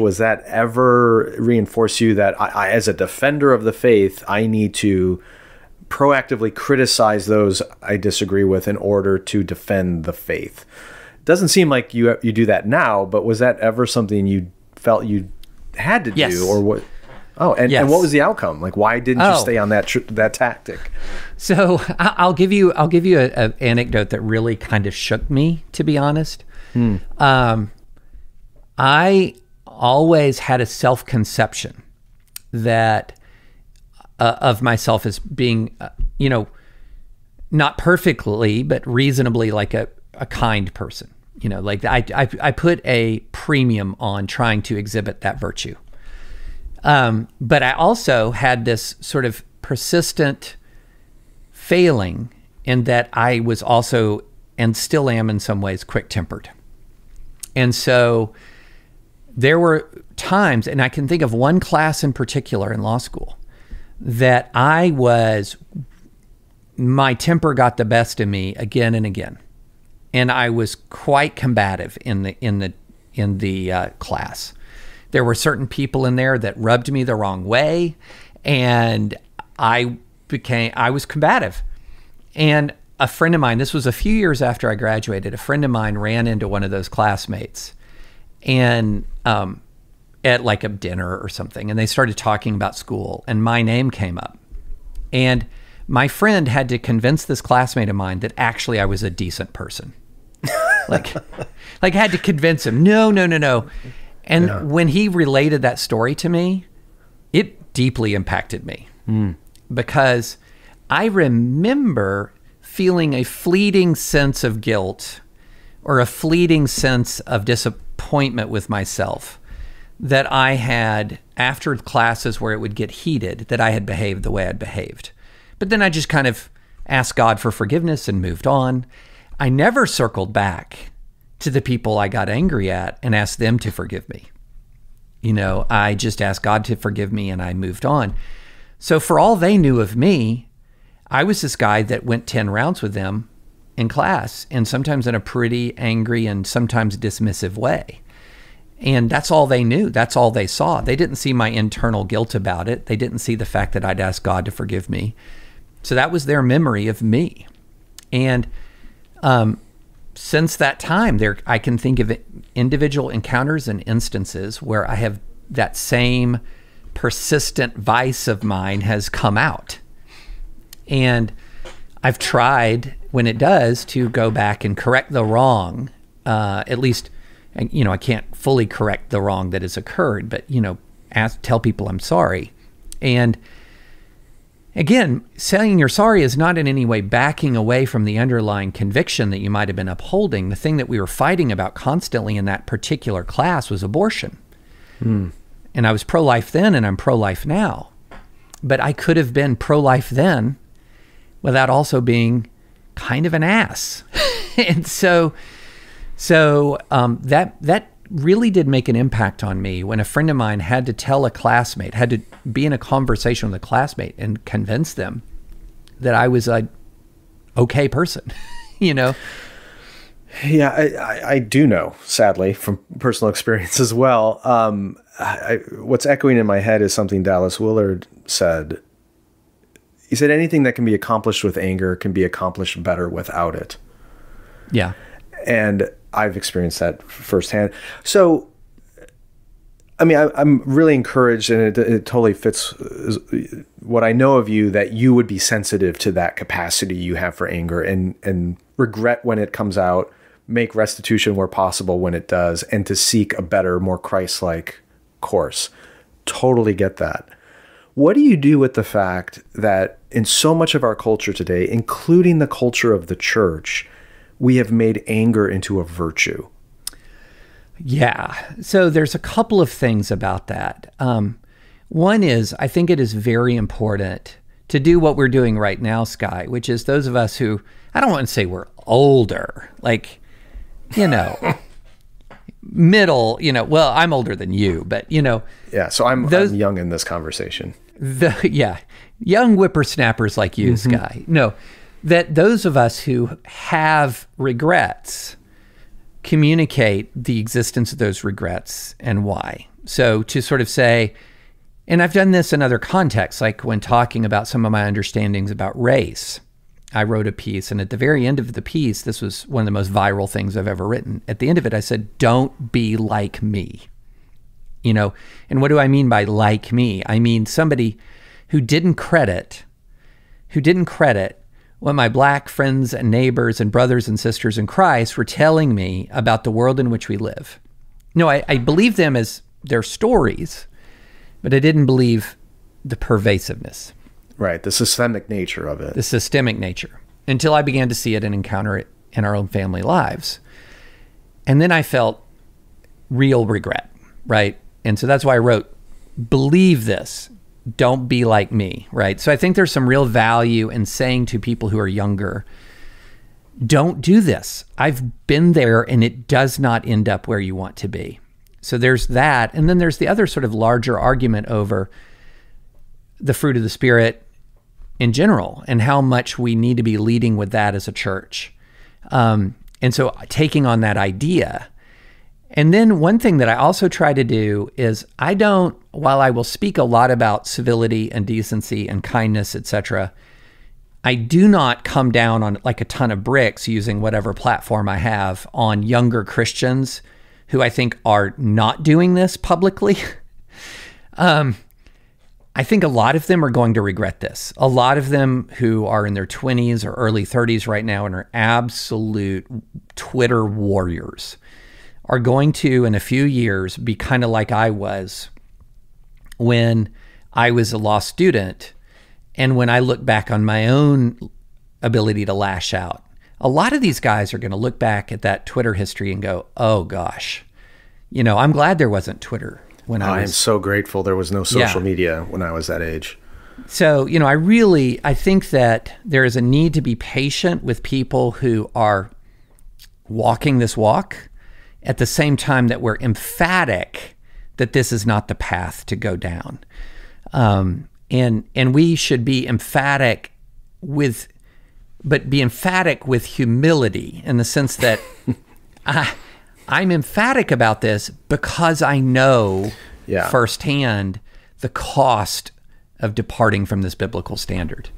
Was that ever reinforce you that as a defender of the faith, I need to proactively criticize those I disagree with in order to defend the faith? Doesn't seem like you do that now, but was that ever something you felt you had to do, or what? Oh, and what was the outcome? Like, why didn't you stay on that tactic? So I'll give you an anecdote that really kind of shook me, to be honest. I always had a self-conception that of myself as being, not perfectly, but reasonably like a kind person. Like I put a premium on trying to exhibit that virtue. But I also had this sort of persistent failing in that I was also, and still am in some ways, quick-tempered. And so there were times, and I can think of one class in particular in law school, that my temper got the best of me again and again. And I was quite combative in the class. There were certain people in there that rubbed me the wrong way, and I was combative. And a friend of mine, this was a few years after I graduated, a friend of mine ran into one of those classmates and at like a dinner or something, and they started talking about school, and my name came up. And my friend had to convince this classmate of mine that actually I was a decent person. like had to convince him, no. And when he related that story to me, it deeply impacted me because I remember feeling a fleeting sense of guilt or a fleeting sense of disappointment with myself that I had after classes where it would get heated, that I had behaved the way I'd behaved. But then I just kind of asked God for forgiveness and moved on. I never circled back to the people I got angry at and asked them to forgive me. I just asked God to forgive me and I moved on. So for all they knew of me, I was this guy that went 10 rounds with them in class, and sometimes in a pretty angry and sometimes dismissive way. And that's all they knew. That's all they saw. They didn't see my internal guilt about it. They didn't see the fact that I'd asked God to forgive me. So that was their memory of me. And since that time, I can think of individual encounters and instances where I have that same persistent vice of mine has come out. And I've tried, when it does, to go back and correct the wrong, at least, I can't fully correct the wrong that has occurred, but, tell people I'm sorry. And again, saying you're sorry is not in any way backing away from the underlying conviction that you might have been upholding. The thing that we were fighting about constantly in that particular class was abortion. And I was pro-life then, and I'm pro-life now. But I could have been pro-life then without also being kind of an ass. And so that really did make an impact on me when a friend of mine had to tell a classmate, had to be in a conversation with a classmate and convince them that I was a okay person, Yeah, I do know, sadly, from personal experience as well. What's echoing in my head is something Dallas Willard said. He said, anything that can be accomplished with anger can be accomplished better without it. Yeah. And I've experienced that firsthand. So, I'm really encouraged, and it totally fits what I know of you, that you would be sensitive to that capacity you have for anger and regret when it comes out, make restitution where possible when it does, and to seek a better, more Christ-like course. Totally get that. What do you do with the fact that in so much of our culture today, including the culture of the church, we have made anger into a virtue? Yeah. So there's a couple of things about that. One is, I think it is very important to do what we're doing right now, Sky, which is those of us who, I don't want to say we're older, middle, well, I'm older than you, but Yeah. So I'm young in this conversation. Young whippersnappers like you, Sky. No, that those of us who have regrets communicate the existence of those regrets and why. So to sort of say, and I've done this in other contexts, like when talking about some of my understandings about race, I wrote a piece, and at the very end of the piece, this was one of the most viral things I've ever written. At the end of it, I said, don't be like me. You know, and what do I mean by like me? I mean somebody who didn't credit what my black friends and neighbors and brothers and sisters in Christ were telling me about the world in which we live. No, I believed them as their stories, but I didn't believe the pervasiveness. Right, the systemic nature of it. The systemic nature, until I began to see it and encounter it in our own family lives. And then I felt real regret, right? And so that's why I wrote, believe this, don't be like me, right? So I think there's some real value in saying to people who are younger, don't do this. I've been there and it does not end up where you want to be. So there's that. And then there's the other sort of larger argument over the fruit of the Spirit in general and how much we need to be leading with that as a church. And so taking on that idea. And then one thing that I also try to do is while I will speak a lot about civility and decency and kindness, etc., I do not come down on like a ton of bricks using whatever platform I have on younger Christians who I think are not doing this publicly. I think a lot of them are going to regret this. A lot of them who are in their 20s or early 30s right now and are absolute Twitter warriors are going to, in a few years, be kind of like I was when I was a law student and when I look back on my own ability to lash out. A lot of these guys are going to look back at that Twitter history and go, oh gosh, you know, I'm glad there wasn't Twitter when I was... I am so grateful there was no social media when I was that age. So, you know, I think that there is a need to be patient with people who are walking this walk at the same time that we're emphatic that this is not the path to go down. And we should be emphatic with humility in the sense that I'm emphatic about this because I know firsthand the cost of departing from this biblical standard.